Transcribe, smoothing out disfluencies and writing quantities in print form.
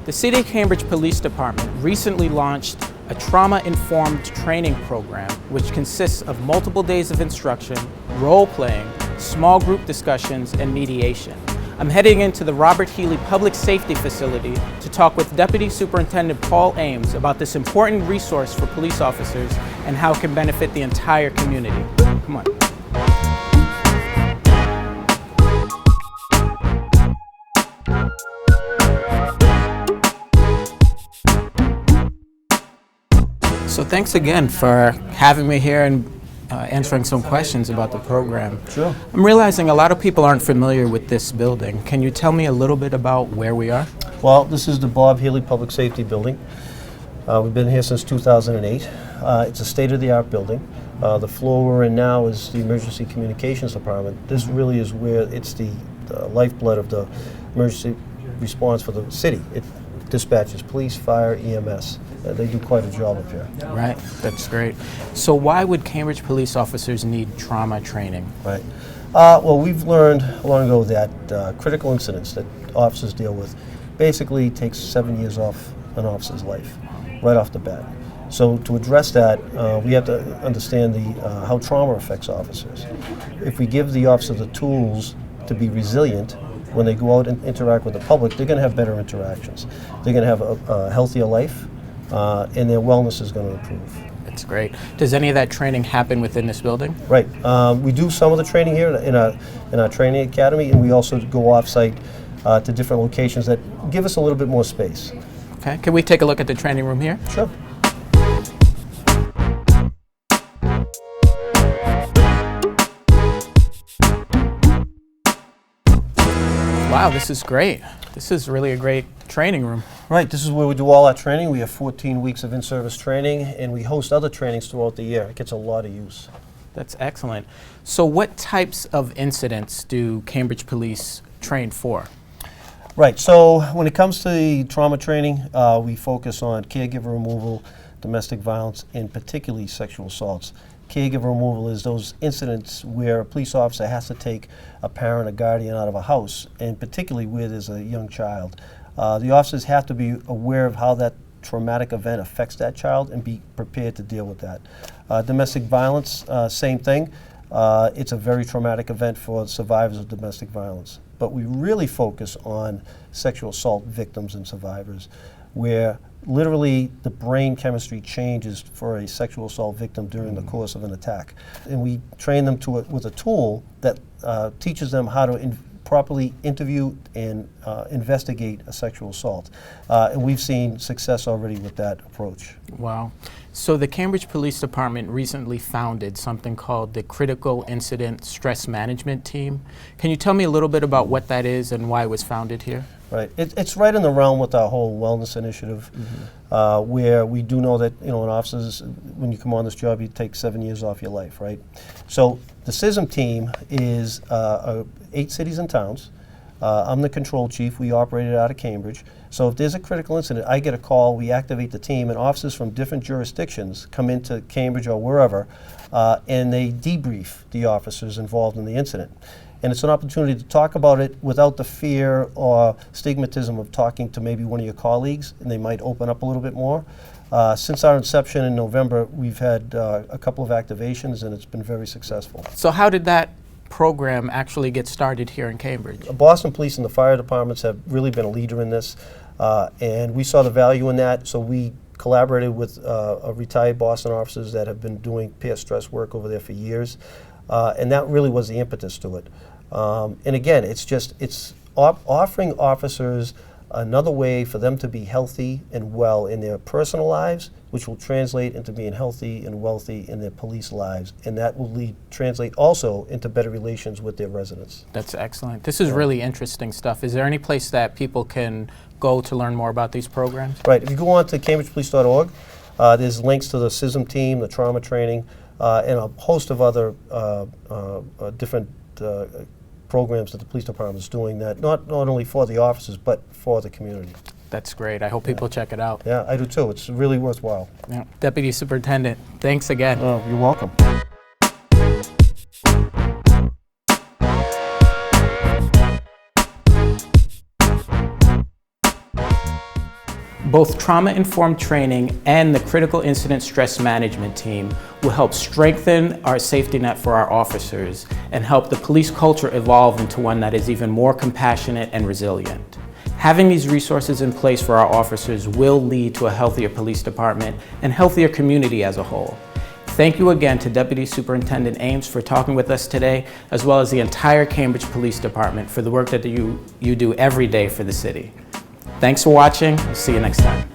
The City of Cambridge Police Department recently launched a trauma-informed training program which consists of multiple days of instruction, role-playing, small group discussions, and mediation. I'm heading into the Robert Healy Public Safety Facility to talk with Deputy Superintendent Paul Ames about this important resource for police officers and how it can benefit the entire community. Come on. So thanks again for having me here and answering some questions about the program. Sure. I'm realizing a lot of people aren't familiar with this building. Can you tell me a little bit about where we are? Well, this is the Bob Healy Public Safety Building. We've been here since 2008. It's a state-of-the-art building. The floor we're in now is the Emergency Communications Department. This really is where it's the lifeblood of the emergency response for the city. It dispatches police, fire, EMS. They do quite a job up here. Right, that's great. So why would Cambridge police officers need trauma training? Right. Well, we've learned long ago that critical incidents that officers deal with basically takes 7 years off an officer's life, right off the bat. So to address that, we have to understand how trauma affects officers. If we give the officer the tools to be resilient, when they go out and interact with the public, they're going to have better interactions. They're going to have a healthier life, and their wellness is going to improve. That's great. Does any of that training happen within this building? Right. We do some of the training here in our training academy, and we also go off-site to different locations that give us a little bit more space. Okay. Can we take a look at the training room here? Sure. Wow, this is great. This is really a great training room. Right, this is where we do all our training. We have 14 weeks of in-service training, and we host other trainings throughout the year. It gets a lot of use. That's excellent. So what types of incidents do Cambridge Police train for? Right, so when it comes to the trauma training, we focus on caregiver removal, domestic violence, and particularly sexual assaults. Caregiver removal is those incidents where a police officer has to take a parent, a guardian out of a house, and particularly where there's a young child. The officers have to be aware of how that traumatic event affects that child and be prepared to deal with that. Domestic violence, same thing. It's a very traumatic event for survivors of domestic violence. But we really focus on sexual assault victims and survivors, where literally the brain chemistry changes for a sexual assault victim during the course of an attack. And we train them with a tool that teaches them how to properly interview and investigate a sexual assault. And we've seen success already with that approach. Wow. So the Cambridge Police Department recently founded something called the Critical Incident Stress Management Team. Can you tell me a little bit about what that is and why it was founded here? Right. It's right in the realm with our whole wellness initiative, where we do know that, an officer's, when you come on this job, you take 7 years off your life, right? So the CISM team is 8 cities and towns. I'm the control chief. We operate it out of Cambridge. So if there's a critical incident, I get a call, we activate the team, and officers from different jurisdictions come into Cambridge or wherever, and they debrief the officers involved in the incident. And it's an opportunity to talk about it without the fear or stigmatism of talking to maybe one of your colleagues, and they might open up a little bit more. Since our inception in November, we've had a couple of activations, and it's been very successful. So how did that program actually get started here in Cambridge? Boston Police and the fire departments have really been a leader in this, and we saw the value in that, so we collaborated with retired Boston officers that have been doing peer stress work over there for years, and that really was the impetus to it. And again, it's offering officers another way for them to be healthy and well in their personal lives, which will translate into being healthy and wealthy in their police lives, and that will translate also into better relations with their residents. That's excellent. This is really interesting stuff. Is there any place that people can go to learn more about these programs? Right. If you go on to cambridgepolice.org, there's links to the CISM team, the trauma training, and a host of other different programs that the police department is doing that not only for the officers but for the community. That's great. I hope people check it out. Yeah, I do too. It's really worthwhile. Yeah. Deputy Superintendent, thanks again. Oh, you're welcome. Both trauma-informed training and the critical incident stress management team will help strengthen our safety net for our officers and help the police culture evolve into one that is even more compassionate and resilient. Having these resources in place for our officers will lead to a healthier police department and healthier community as a whole. Thank you again to Deputy Superintendent Ames for talking with us today, as well as the entire Cambridge Police Department for the work that you do every day for the city. Thanks for watching. We'll see you next time.